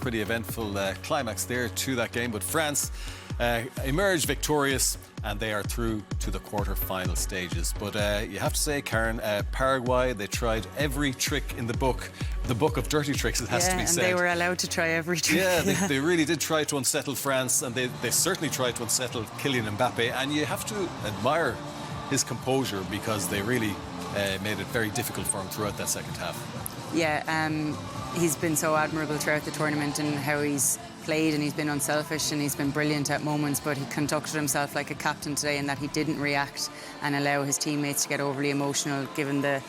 pretty eventful climax there to that game. But France emerged victorious, and they are through to the quarter-final stages. But you have to say, Karen, Paraguay, they tried every trick in the book of dirty tricks, it has to be said. And they were allowed to try every trick. Yeah, they really did try to unsettle France, and they certainly tried to unsettle Kylian Mbappe. And you have to admire his composure, because they really made it very difficult for him throughout that second half. Yeah, he's been so admirable throughout the tournament and how he's played, and he's been unselfish and he's been brilliant at moments, but he conducted himself like a captain today in that he didn't react and allow his teammates to get overly emotional given the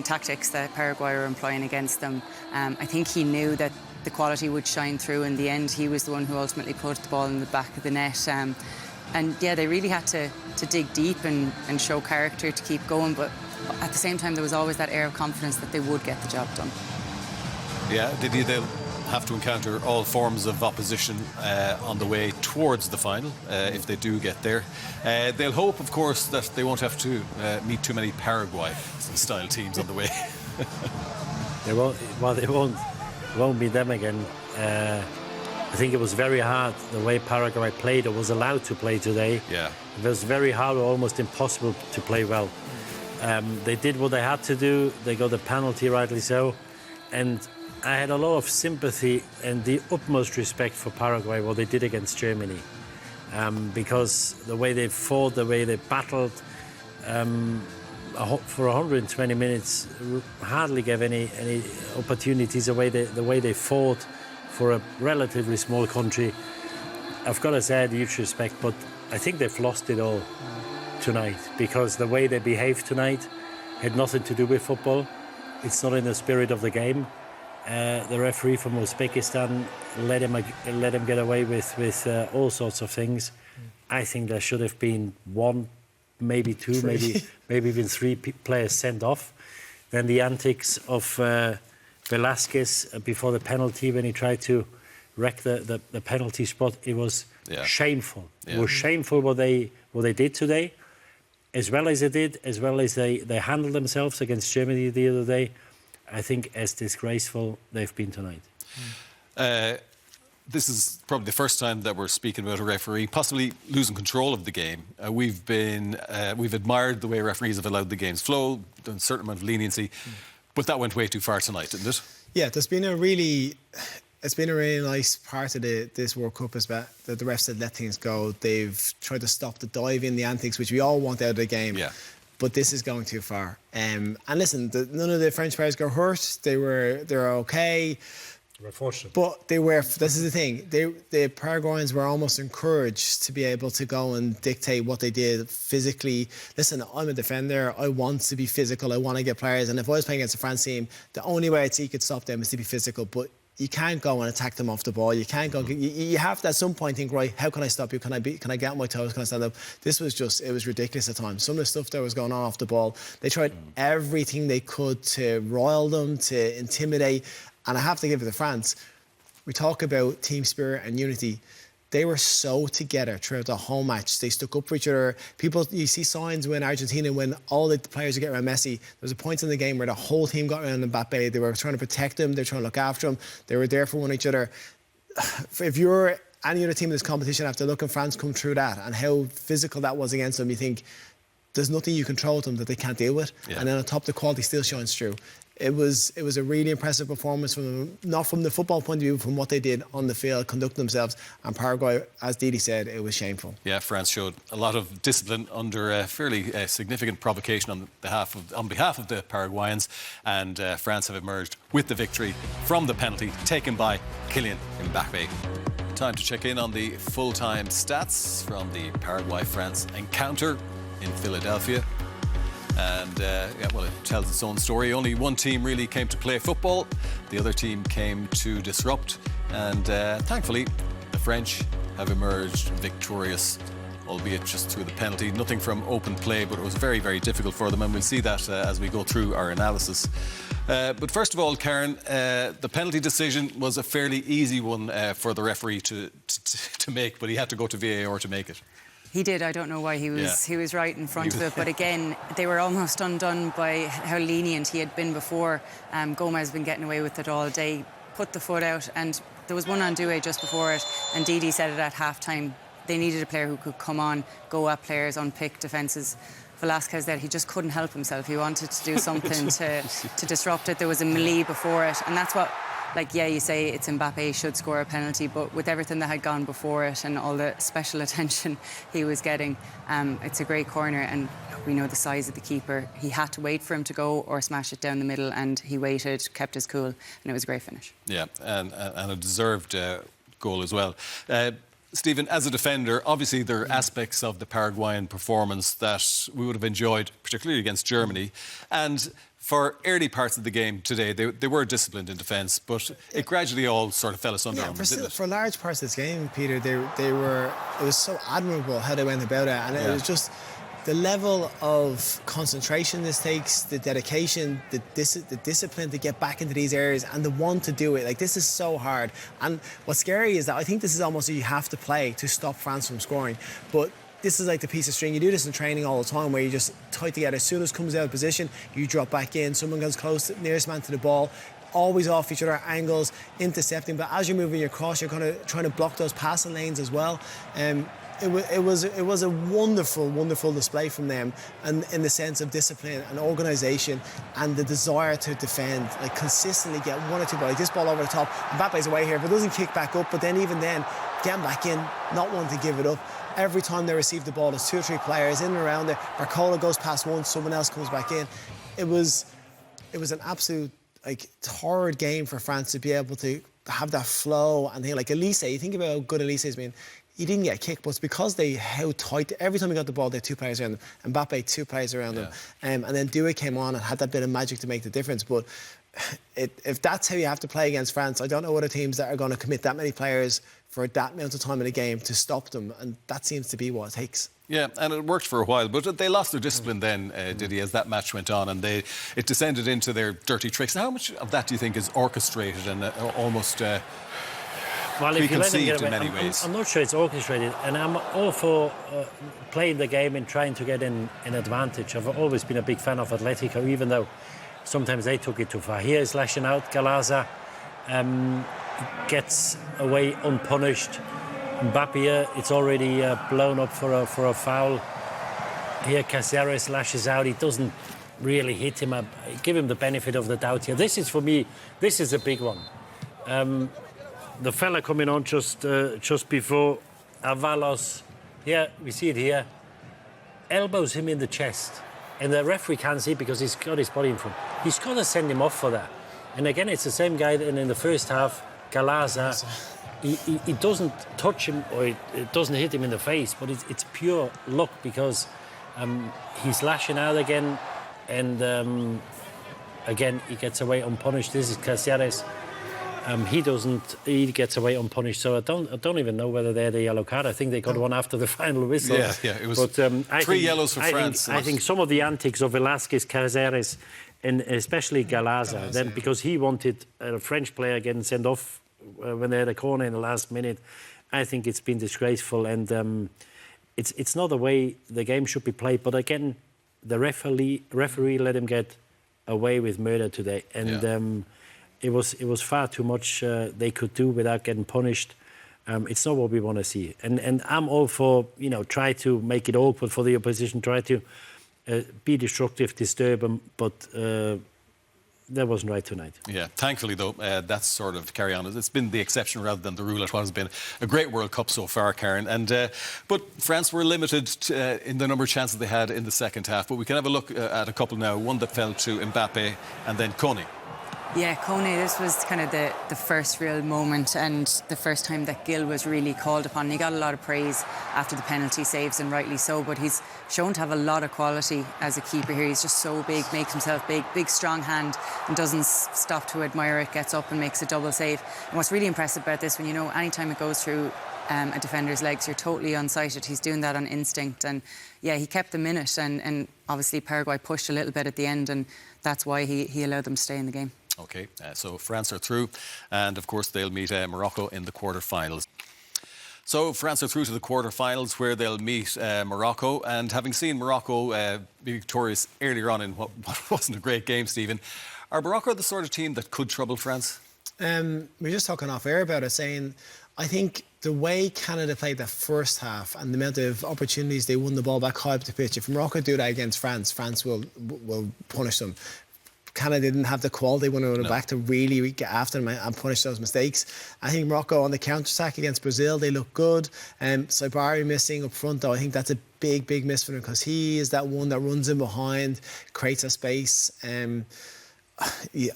tactics that Paraguay were employing against them. I think he knew that the quality would shine through in the end. He was the one who ultimately put the ball in the back of the net. And yeah, they really had to dig deep and show character to keep going, but at the same time there was always that air of confidence that they would get the job done. Yeah, they'll have to encounter all forms of opposition on the way towards the final, if they do get there. They'll hope, of course, that they won't have to meet too many Paraguay-style teams on the way. They won't be them again. I think it was very hard the way Paraguay played or was allowed to play today. Yeah. It was very hard or almost impossible to play well. They did what they had to do. They got a penalty, rightly so. And I had a lot of sympathy and the utmost respect for Paraguay, what they did against Germany. Because the way they fought, the way they battled for 120 minutes, hardly gave any opportunities away. The way they fought for a relatively small country, I've got to say I had huge respect, but I think they've lost it all tonight, because the way they behaved tonight had nothing to do with football. It's not in the spirit of the game. The referee from Uzbekistan let him get away with all sorts of things. I think there should have been one, maybe two, maybe even three players sent off. Then the antics of Velasquez before the penalty, when he tried to wreck the penalty spot, it was shameful. Yeah. It was shameful what they did today, as well as they handled themselves against Germany the other day. I think as disgraceful they've been tonight. This is probably the first time that we're speaking about a referee possibly losing control of the game. We've admired the way referees have allowed the game's flow, done a certain amount of leniency, but that went way too far tonight, didn't it? Yeah, it's been a really nice part of this World Cup is that the refs have let things go. They've tried to stop the dive in, the antics, which we all want out of the game. Yeah. But this is going too far. And listen, none of the French players got hurt. They're okay. We're fortunate. But this is the thing, the Paraguayans were almost encouraged to be able to go and dictate what they did physically. Listen, I'm a defender. I want to be physical. I want to get players. And if I was playing against a France team, the only way I'd see you could stop them is to be physical. But you can't go and attack them off the ball. You can't go. You have to at some point think, right, how can I stop you? Can I get on my toes? Can I stand up? This was it was ridiculous at times. Some of the stuff that was going on off the ball, they tried everything they could to rile them, to intimidate. And I have to give it to France. We talk about team spirit and unity. They were so together throughout the whole match. They stuck up for each other. You see signs when Argentina, when all the players are getting around Messi, there was a point in the game where the whole team got around Mbappe. They were trying to protect him. They were trying to look after him. They were there for one each other. If you're any other team in this competition, after looking France come through that and how physical that was against them, you think there's nothing you control them that they can't deal with. Yeah. And then on top, the quality still shines through. It was a really impressive performance from them, not from the football point of view, from what they did on the field, conduct themselves. And Paraguay, as Didi said, it was shameful. Yeah, France showed a lot of discipline under a fairly significant provocation on behalf of the Paraguayans, and France have emerged with the victory from the penalty taken by Kylian Mbappe. Time to check in on the full-time stats from the Paraguay-France encounter in Philadelphia. And, it tells its own story. Only one team really came to play football. The other team came to disrupt. And, thankfully, the French have emerged victorious, albeit just through the penalty. Nothing from open play, but it was very, very difficult for them. And we'll see that as we go through our analysis. But first of all, Karen, the penalty decision was a fairly easy one for the referee to make, but he had to go to VAR to make it. He did. I don't know why he was right in front of it. But again, they were almost undone by how lenient he had been before. Gomez has been getting away with it all day. Put the foot out, and there was one on Doué just before it, and Didi said it at half-time. They needed a player who could come on, go at players, unpick defences. Velasquez there, he just couldn't help himself. He wanted to do something to disrupt it. There was a melee before it, and that's what, like, yeah, you say it's Mbappe should score a penalty, but with everything that had gone before it and all the special attention he was getting, it's a great corner, and we know the size of the keeper. He had to wait for him to go or smash it down the middle, and he waited, kept his cool, and it was a great finish. Yeah, and a deserved goal as well. Stephen, as a defender, obviously there are aspects of the Paraguayan performance that we would have enjoyed, particularly against Germany. And for early parts of the game today, they were disciplined in defence, but it gradually all sort of fell asunder. Yeah, for large parts of this game, Peter, they were. It was so admirable how they went about it, and it was just the level of concentration this takes, the dedication, the discipline to get back into these areas, and the want to do it. Like, this is so hard. And what's scary is that I think this is almost you have to play to stop France from scoring. But this is like the piece of string. You do this in training all the time, where you just tie together. As soon as comes out of position, you drop back in. Someone goes close, nearest man to the ball. Always off each other, angles, intercepting. But as you're moving your cross, you're kind of trying to block those passing lanes as well. It was a wonderful display from them, and in the sense of discipline and organisation and the desire to defend, like consistently get one or two balls. Like this ball over the top, Mbappe's away here, but doesn't kick back up. But then even then, getting back in, not wanting to give it up. Every time they receive the ball, there's 2 or 3 players in and around there. Barcola goes past one, someone else comes back in. It was an absolute horrid game for France to be able to have that flow. And like Elise, you think about how good Elise has been. He didn't get a kick, but it's because how tight. Every time he got the ball, they had 2 players around them. Mbappe, 2 players around him. And then Doué came on and had that bit of magic to make the difference. But if that's how you have to play against France, I don't know other teams that are going to commit that many players for that amount of time in a game to stop them. And that seems to be what it takes. Yeah, and it worked for a while, but they lost their discipline then, Didi, as that match went on, and it descended into their dirty tricks. Now, how much of that do you think is orchestrated and almost... Well, if you let them get away, in many ways. I'm not sure it's orchestrated, and I'm all for playing the game and trying to get in advantage. I've always been a big fan of Atletico, even though sometimes they took it too far. Here is lashing out. Galaza gets away unpunished. Mbappe, it's already blown up for a foul. Here, Caceres lashes out. He doesn't really hit him. I give him the benefit of the doubt here. This is, for me, this is a big one. The fella coming on just before Avalos, here, we see it here, elbows him in the chest. And the referee can't see because he's got his body in front. He's got to send him off for that. And again, it's the same guy that in the first half, Galaza, he doesn't touch him or it doesn't hit him in the face, but it's pure luck because he's lashing out again and again, he gets away unpunished. This is Caceres. He gets away unpunished. So I don't even know whether they're the yellow card. I think they got one after the final whistle. Yeah, it was 3 yellows for France. I think some of the antics of Velasquez, Caceres, and especially Galaza, then because he wanted a French player getting sent off when they had a corner in the last minute, I think it's been disgraceful. And it's not the way the game should be played. But again, the referee let him get away with murder today. And... It was far too much they could do without getting punished. It's not what we want to see. And I'm all for, try to make it awkward for the opposition, try to be destructive, disturb them, but that wasn't right tonight. Yeah, thankfully, though, that's sort of carry on. It's been the exception rather than the rule at what has been a great World Cup so far, Karen. But France were limited in the number of chances they had in the second half. But we can have a look at a couple now. One that fell to Mbappe and then Kone. Yeah, Kone, this was kind of the first real moment and the first time that Gil was really called upon. He got a lot of praise after the penalty saves, and rightly so, but he's shown to have a lot of quality as a keeper here. He's just so big, makes himself big, strong hand, and doesn't stop to admire it, gets up and makes a double save. And what's really impressive about this, when any time it goes through a defender's legs, you're totally unsighted. He's doing that on instinct, and yeah, he kept them in it, and obviously Paraguay pushed a little bit at the end, and that's why he allowed them to stay in the game. OK, so France are through, and of course they'll meet Morocco in the quarter-finals. So France are through to the quarter-finals where they'll meet Morocco, and having seen Morocco be victorious earlier on in what wasn't a great game, Stephen, are Morocco the sort of team that could trouble France? We were just talking off air about it, saying I think the way Canada played the first half and the amount of opportunities they won the ball back high up the pitch, if Morocco do that against France, France will punish them. Canada didn't have the quality when they went back to really get after them and punish those mistakes. I think Morocco on the counter-attack against Brazil, they look good. Saibari missing up front, though, I think that's a big miss for them because he is that one that runs in behind, creates a space.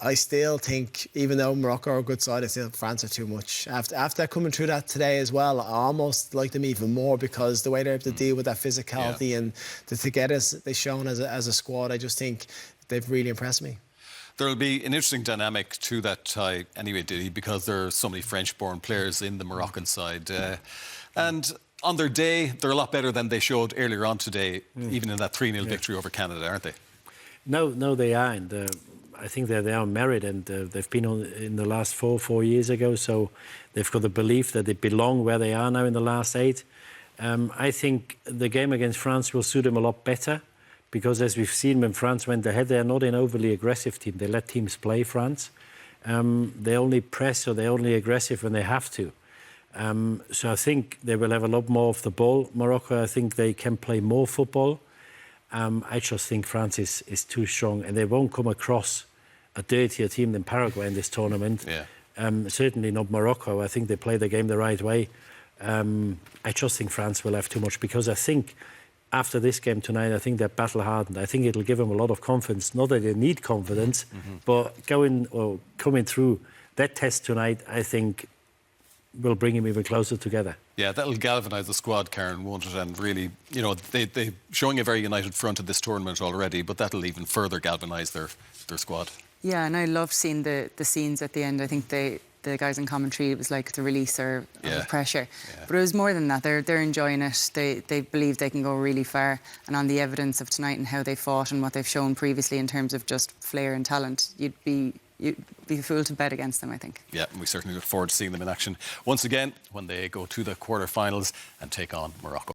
I still think, even though Morocco are a good side, I still think France are too much. After coming through that today as well, I almost like them even more because the way they're able to deal with that physicality and the togetherness they've shown as a squad, I just think they've really impressed me. There'll be an interesting dynamic to that tie anyway, Diddy, because there are so many French-born players in the Moroccan side. And on their day, they're a lot better than they showed earlier on today, even in that 3-0 victory over Canada, aren't they? No, they aren't. I think they are married, and they've been on in the last 4 years ago, so they've got the belief that they belong where they are now in the last 8. I think the game against France will suit them a lot better because, as we've seen, when France went ahead, they're not an overly aggressive team. They let teams play France. They only press or they're only aggressive when they have to. So I think they will have a lot more of the ball. Morocco, I think they can play more football. I just think France is too strong, and they won't come across a dirtier team than Paraguay in this tournament. Certainly not Morocco. I think they play the game the right way. I just think France will have too much because I think after this game tonight, I think they're battle hardened. I think it'll give them a lot of confidence. Not that they need confidence, but coming through that test tonight, I think will bring them even closer together. Yeah, that'll galvanise the squad, Karen, won't it? And really, you know, they're showing a very united front at this tournament already, but that'll even further galvanise their squad. Yeah, and I loved seeing the scenes at the end. I think the guys in commentary, it was like the releaser of pressure. But it was more than that. They're enjoying it. They believe they can go really far. And on the evidence of tonight and how they fought and what they've shown previously in terms of just flair and talent, you'd be a fool to bet against them, I think. Yeah, and we certainly look forward to seeing them in action once again when they go to the quarter-finals and take on Morocco.